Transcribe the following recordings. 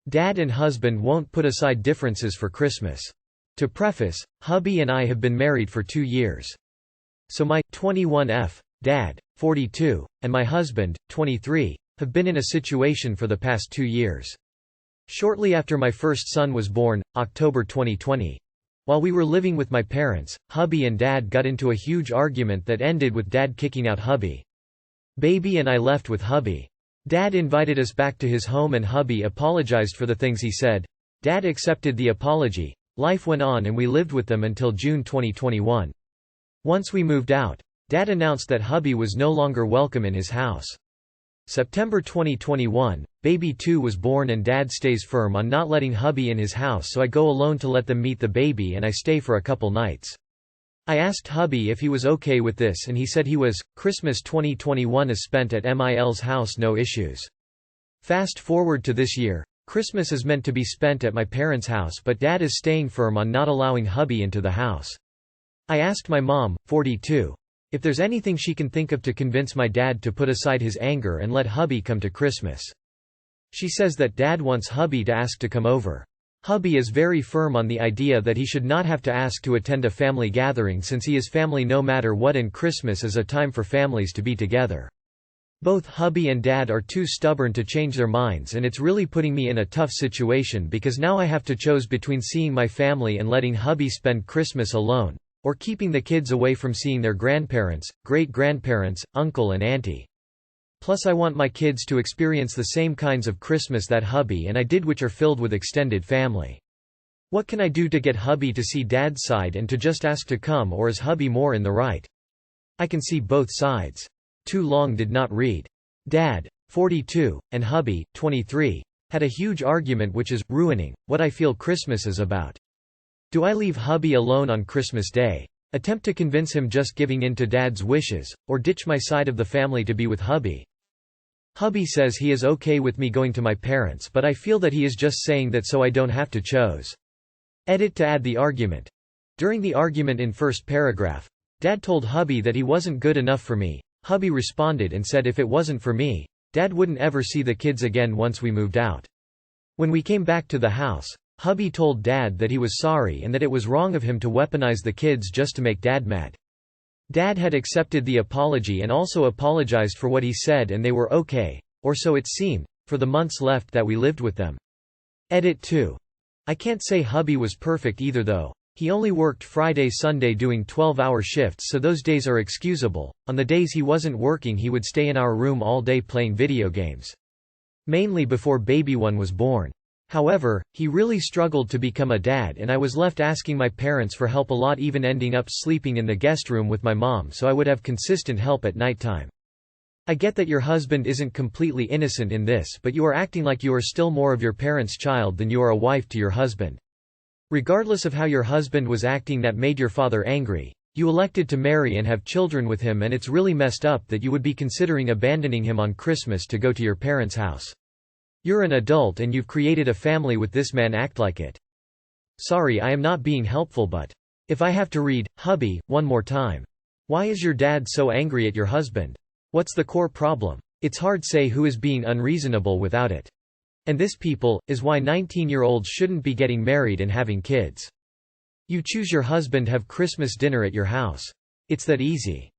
Dad and husband won't put aside differences for Christmas. To preface, hubby and I have been married for 2 years. So my 21F dad, 42, and my husband, 23, have been in a situation for the past 2 years. Shortly after my first son was born, October 2020, while we were living with my parents, hubby and dad got into a huge argument that ended with dad kicking out hubby. Baby and I left with hubby. Dad invited us back to his home and hubby apologized for the things he said. Dad accepted the apology. Life went on and we lived with them until June 2021. Once we moved out, Dad announced that hubby was no longer welcome in his house. September 2021, baby 2 was born and Dad stays firm on not letting hubby in his house, so I go alone to let them meet the baby and I stay for a couple nights. I asked hubby if he was okay with this and he said he was. Christmas 2021 is spent at MIL's house, no issues. Fast forward to this year, Christmas is meant to be spent at my parents' house, but Dad is staying firm on not allowing hubby into the house. I asked my mom, 42, if there's anything she can think of to convince my dad to put aside his anger and let hubby come to Christmas. She says that Dad wants hubby to ask to come over. Hubby is very firm on the idea that he should not have to ask to attend a family gathering since he is family no matter what, and Christmas is a time for families to be together. Both hubby and Dad are too stubborn to change their minds, and it's really putting me in a tough situation because now I have to choose between seeing my family and letting hubby spend Christmas alone, or keeping the kids away from seeing their grandparents, great-grandparents, uncle and auntie. Plus I want my kids to experience the same kinds of Christmas that hubby and I did, which are filled with extended family. What can I do to get hubby to see Dad's side and to just ask to come, or is hubby more in the right? I can see both sides. Too long did not read. Dad, 42, and hubby, 23, had a huge argument which is ruining what I feel Christmas is about. Do I leave hubby alone on Christmas Day? Attempt to convince him just giving in to Dad's wishes, or ditch my side of the family to be with hubby? Hubby says he is okay with me going to my parents, but I feel that he is just saying that so I don't have to choose. Edit to add the argument. During the argument in first paragraph, Dad told hubby that he wasn't good enough for me. Hubby responded and said if it wasn't for me, Dad wouldn't ever see the kids again once we moved out. When we came back to the house, hubby told Dad that he was sorry and that it was wrong of him to weaponize the kids just to make Dad mad. Dad had accepted the apology and also apologized for what he said, and they were okay, or so it seemed, for the months left that we lived with them. Edit 2. I can't say hubby was perfect either though. He only worked Friday Sunday doing 12-hour shifts, so those days are excusable. On the days he wasn't working he would stay in our room all day playing video games. Mainly before baby 1 was born. However, he really struggled to become a dad and I was left asking my parents for help a lot, even ending up sleeping in the guest room with my mom so I would have consistent help at nighttime. I get that your husband isn't completely innocent in this, but you are acting like you are still more of your parents' child than you are a wife to your husband. Regardless of how your husband was acting that made your father angry, you elected to marry and have children with him, and it's really messed up that you would be considering abandoning him on Christmas to go to your parents' house. You're an adult and you've created a family with this man. Act like it. Sorry, I am not being helpful, but if I have to read, hubby, one more time. Why is your dad so angry at your husband? What's the core problem? It's hard say who is being unreasonable without it. And this, people, is why 19-year-olds shouldn't be getting married and having kids. You choose your husband, have Christmas dinner at your house. It's that easy.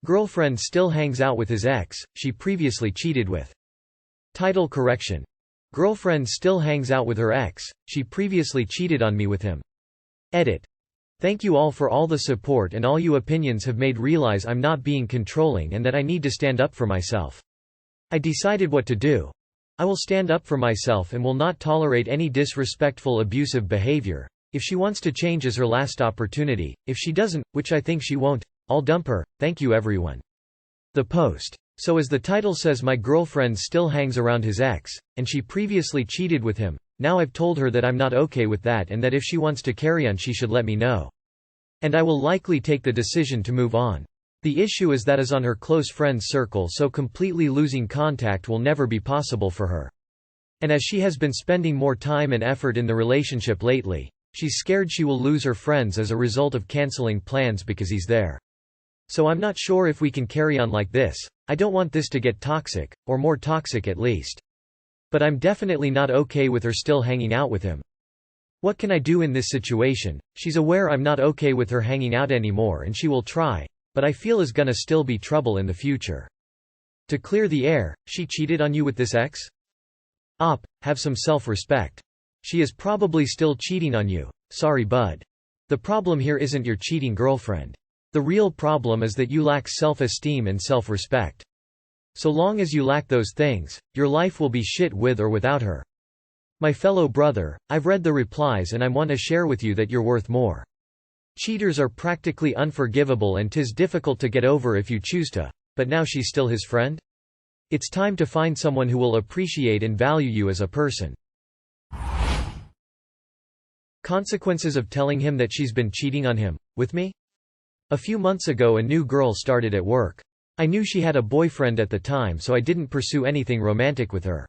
Girlfriend still hangs out with his ex she previously cheated with. Title correction. Girlfriend still hangs out with her ex she previously cheated on me with him. Edit. Thank you all for all the support, and all you opinions have made realize I'm not being controlling and that I need to stand up for myself. I decided what to do. I will stand up for myself and will not tolerate any disrespectful, abusive behavior. If she wants to change is her last opportunity. If she doesn't, which I think she won't, I'll dump her. Thank you everyone. The post. So as the title says, my girlfriend still hangs around his ex, and she previously cheated with him. Now I've told her that I'm not okay with that and that if she wants to carry on she should let me know. And I will likely take the decision to move on. The issue is that is on her close friends circle, so completely losing contact will never be possible for her. And as she has been spending more time and effort in the relationship lately, she's scared she will lose her friends as a result of canceling plans because he's there. So I'm not sure if we can carry on like this. I don't want this to get toxic, or more toxic at least. But I'm definitely not okay with her still hanging out with him. What can I do in this situation? She's aware I'm not okay with her hanging out anymore and she will try, but I feel is gonna still be trouble in the future. To clear the air, she cheated on you with this ex? Have some self-respect. She is probably still cheating on you. Sorry bud. The problem here isn't your cheating girlfriend. The real problem is that you lack self-esteem and self-respect. So long as you lack those things, your life will be shit with or without her. My fellow brother, I've read the replies and I want to share with you that you're worth more. Cheaters are practically unforgivable and 'tis difficult to get over if you choose to, but now she's still his friend? It's time to find someone who will appreciate and value you as a person. Consequences of telling him that she's been cheating on him, with me? A few months ago a new girl started at work. I knew she had a boyfriend at the time so I didn't pursue anything romantic with her.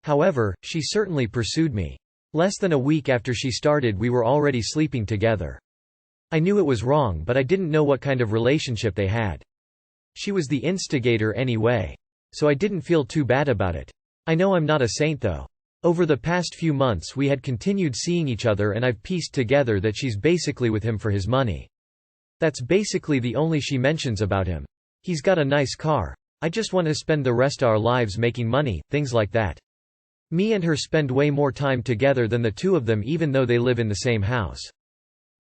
However, she certainly pursued me. Less than a week after she started we were already sleeping together. I knew it was wrong but I didn't know what kind of relationship they had. She was the instigator anyway. So I didn't feel too bad about it. I know I'm not a saint though. Over the past few months we had continued seeing each other and I've pieced together that she's basically with him for his money. That's basically the only she mentions about him. He's got a nice car. I just want to spend the rest of our lives making money, things like that. Me and her spend way more time together than the two of them even though they live in the same house.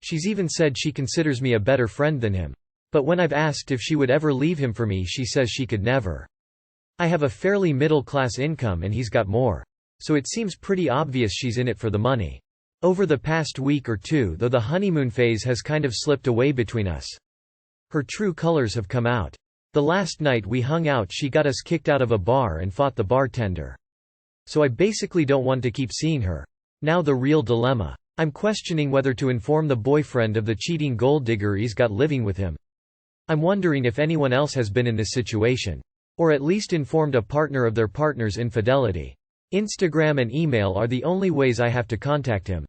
She's even said she considers me a better friend than him. But when I've asked if she would ever leave him for me she says she could never. I have a fairly middle-class income and he's got more. So it seems pretty obvious she's in it for the money. Over the past week or two though the honeymoon phase has kind of slipped away between us. Her true colors have come out. The last night we hung out she got us kicked out of a bar and fought the bartender. So I basically don't want to keep seeing her. Now the real dilemma. I'm questioning whether to inform the boyfriend of the cheating gold digger he's got living with him. I'm wondering if anyone else has been in this situation. Or at least informed a partner of their partner's infidelity. Instagram and email are the only ways I have to contact him.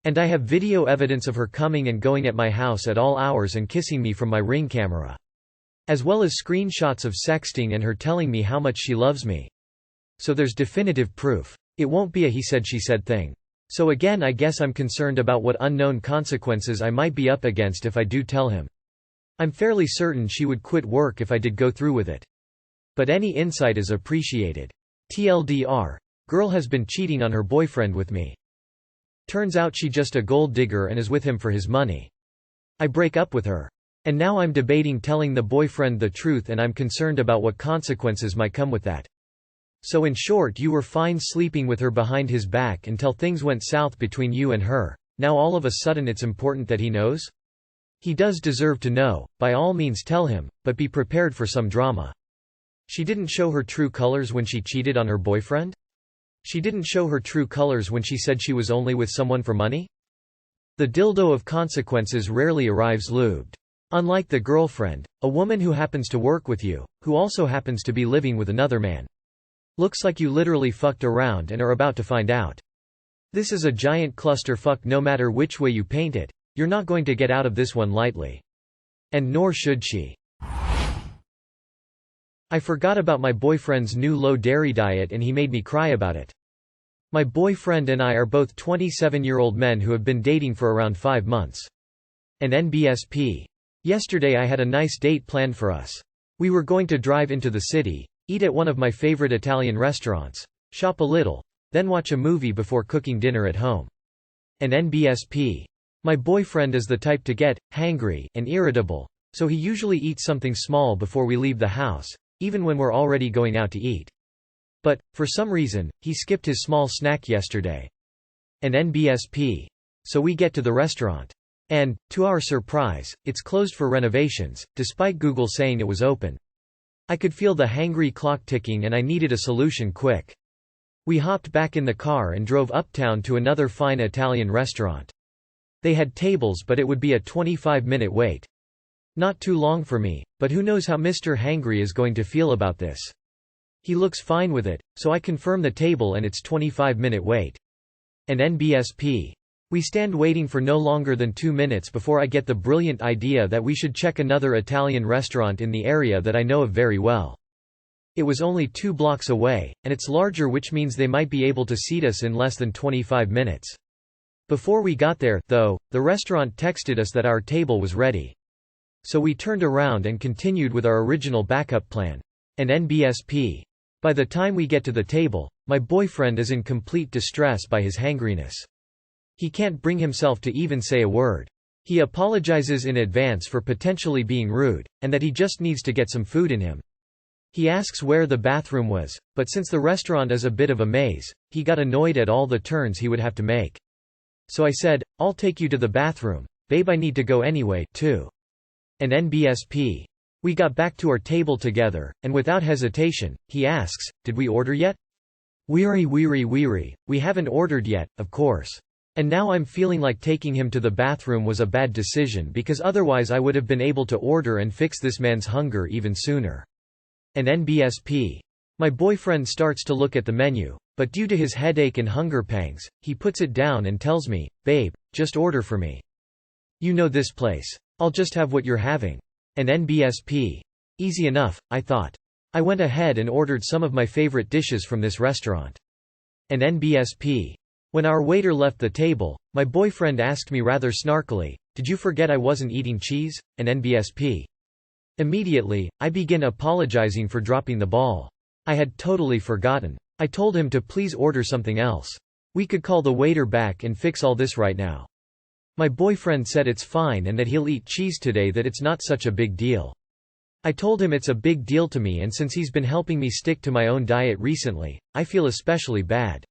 And I have video evidence of her coming and going at my house at all hours and kissing me from my Ring camera. As well as screenshots of sexting and her telling me how much she loves me. So there's definitive proof. It won't be a he said she said thing. So again I guess I'm concerned about what unknown consequences I might be up against if I do tell him. I'm fairly certain she would quit work if I did go through with it. But any insight is appreciated. TLDR. Girl has been cheating on her boyfriend with me. Turns out she just a gold digger and is with him for his money. I break up with her. And now I'm debating telling the boyfriend the truth and I'm concerned about what consequences might come with that. So in short you were fine sleeping with her behind his back until things went south between you and her. Now all of a sudden it's important that he knows? He does deserve to know, by all means tell him, but be prepared for some drama. She didn't show her true colors when she cheated on her boyfriend? She didn't show her true colors when she said she was only with someone for money? The dildo of consequences rarely arrives lubed. Unlike the girlfriend, a woman who happens to work with you, who also happens to be living with another man. Looks like you literally fucked around and are about to find out. This is a giant clusterfuck no matter which way you paint it. You're not going to get out of this one lightly. And nor should she. I forgot about my boyfriend's new low-dairy diet and he made me cry about it. My boyfriend and I are both 27-year-old men who have been dating for around 5 months. And NBSP. Yesterday I had a nice date planned for us. We were going to drive into the city, eat at one of my favorite Italian restaurants, shop a little, then watch a movie before cooking dinner at home. And NBSP. My boyfriend is the type to get hangry and irritable, so he usually eats something small before we leave the house, even when we're already going out to eat. But, for some reason, he skipped his small snack yesterday. And NBSP. So we get to the restaurant. And, to our surprise, it's closed for renovations, despite Google saying it was open. I could feel the hangry clock ticking and I needed a solution quick. We hopped back in the car and drove uptown to another fine Italian restaurant. They had tables but it would be a 25-minute wait. Not too long for me, but who knows how Mr. Hangry is going to feel about this. He looks fine with it, so I confirm the table and it's 25-minute wait. And NBSP. We stand waiting for no longer than 2 minutes before I get the brilliant idea that we should check another Italian restaurant in the area that I know of very well. It was only 2 blocks away, and it's larger, which means they might be able to seat us in less than 25 minutes. Before we got there, though, the restaurant texted us that our table was ready. So we turned around and continued with our original backup plan. An NBSP. By the time we get to the table, my boyfriend is in complete distress by his hangriness. He can't bring himself to even say a word. He apologizes in advance for potentially being rude, and that he just needs to get some food in him. He asks where the bathroom was, but since the restaurant is a bit of a maze, he got annoyed at all the turns he would have to make. So I said, "I'll take you to the bathroom. Babe, I need to go anyway, too." An NBSP. We got back to our table together, and without hesitation, he asks, "Did we order yet?" Weary, we haven't ordered yet, of course. And now I'm feeling like taking him to the bathroom was a bad decision, because otherwise I would have been able to order and fix this man's hunger even sooner. An NBSP. My boyfriend starts to look at the menu, but due to his headache and hunger pangs, he puts it down and tells me, "Babe, just order for me. You know this place. I'll just have what you're having." An NBSP. Easy enough, I thought. I went ahead and ordered some of my favorite dishes from this restaurant. An NBSP. When our waiter left the table, my boyfriend asked me rather snarkily, "Did you forget I wasn't eating cheese?" An NBSP. Immediately, I begin apologizing for dropping the ball. I had totally forgotten. I told him to please order something else. We could call the waiter back and fix all this right now. My boyfriend said it's fine and that he'll eat cheese today, that it's not such a big deal. I told him it's a big deal to me, and since he's been helping me stick to my own diet recently, I feel especially bad.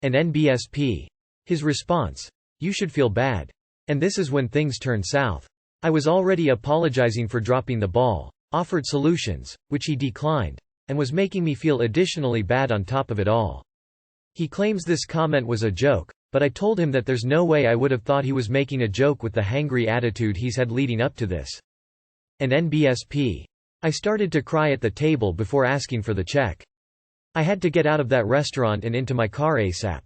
An NBSP. His response: "You should feel bad." And this is when things turn south. I was already apologizing for dropping the ball, offered solutions, which he declined, and was making me feel additionally bad on top of it all. He claims this comment was a joke, but I told him that there's no way I would have thought he was making a joke with the hangry attitude he's had leading up to this. An NBSP. I started to cry at the table before asking for the check. I had to get out of that restaurant and into my car ASAP.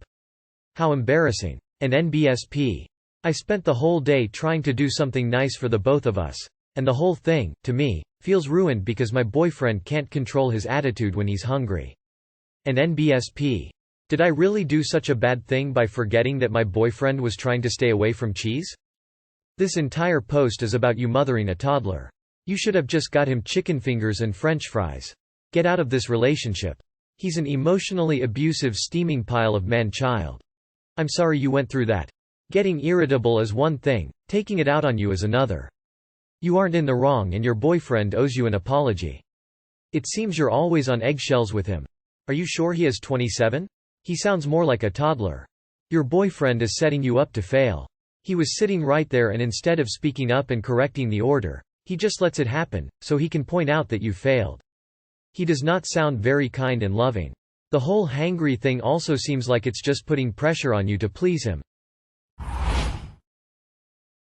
How embarrassing. An NBSP. I spent the whole day trying to do something nice for the both of us. And the whole thing, to me, feels ruined because my boyfriend can't control his attitude when he's hungry. An NBSP. Did I really do such a bad thing by forgetting that my boyfriend was trying to stay away from cheese? This entire post is about you mothering a toddler. You should have just got him chicken fingers and French fries. Get out of this relationship. He's an emotionally abusive steaming pile of man-child. I'm sorry you went through that. Getting irritable is one thing, taking it out on you is another. You aren't in the wrong and your boyfriend owes you an apology. It seems you're always on eggshells with him. Are you sure he is 27? He sounds more like a toddler. Your boyfriend is setting you up to fail. He was sitting right there, and instead of speaking up and correcting the order, he just lets it happen, so he can point out that you failed. He does not sound very kind and loving. The whole hangry thing also seems like it's just putting pressure on you to please him.